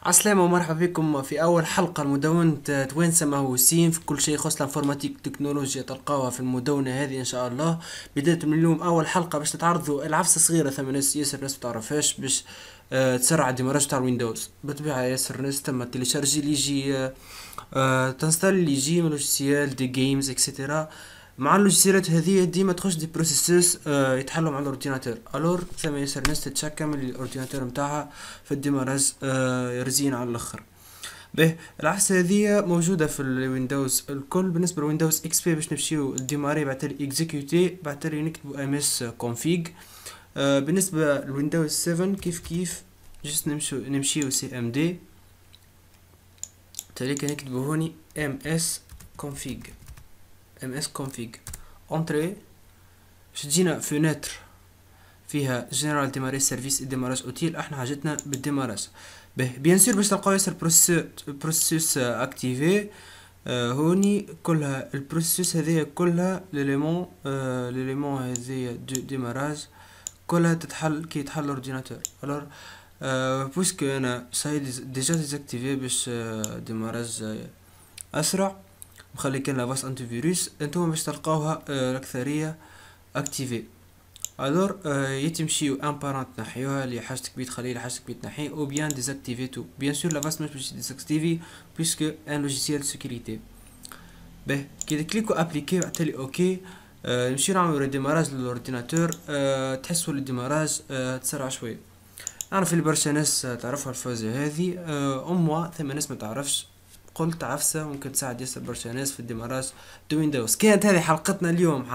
عسلامة ومرحبا بكم في أول حلقة المدونة توانسة مهووسين في كل شيء يخص الانفورماتيك تكنولوجيا تلقاوها في المدونة هذه إن شاء الله. بداية من اليوم أول حلقة باش تتعرضوا العفسة صغيرة، ثم ناس ياسر ناس متعرفهاش باش تسرع الديمارج تاع الويندوز. بالطبيعة ياسر ناس تم تيليشارجي اللي يجي تنستال اللي يجي من لوجيسيال دي جيمز اكسيتيرا. مع اللوجيسيالات هذه ديما تخش دي بروسيسوس يتحلوا مع الاورديناتور، الور ثم ياسر ناس تتشكى من الاورديناتور متاعها في الديماراج رزين على الاخر. به العفسه هذه موجوده في الويندوز الكل. بالنسبه للويندوز اكس بي باش نمشيو الديماري بعتلي اكزيكيوتي بعتلي نكتبو ام اس كونفيج. بالنسبه للويندوز 7 كيف جست نمشيو سي ام دي تالي نكتبو هوني ام اس config config انتري باش تجينا فيناتر فيها جنرال ديماري سيرفيس ديماراج اوتيل. احنا حاجتنا بالديماراج. به بيان سور باش تلقاو ياسر بروسيس اكتيفي. هوني كلها البروسيس هذه كلها ليليمون هذه دو ديماراج كلها تتحل كي يتحل الاورديناتور. الور بوسكو انا سايد ديجا ديزاكتيفي باش ديماراج اسرع مخلي كان لافاس انتي فيروس. انتوما باش تلقاوها الاكثريه اكتيفي. الور يتمشيو ان بارون تنحيوها اللي حاجتك بيه تخليه اللي حاجتك بيه تنحيه او بيان ديزاكتيفي تو. بيان سور لافاس مش باش ديزاكتيفي بويسكو ان لوجيسيال سيكوريتي. به كي كليكو ابليكي بعتلي اوكي. نمشيو نعملو ريديماراج للاورديناتور. تحسوا الديماراج تسرع شويه. نعرف اللي برشا ناس تعرفها الفازة هذه اموا ثم ناس ما تعرفش. قلت عفسة ممكن تساعد ياسر برشا ناس في الديماراج دو ويندوز. كانت هذه حلقتنا اليوم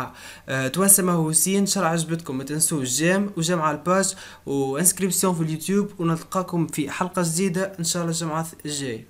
توانسة مهووسين. ان شاء الله عجبتكم. ما تنسوش جام على الباج وانسكريبسيون في اليوتيوب، ونلقاكم في حلقة جديدة ان شاء الله الجمعة الجاي.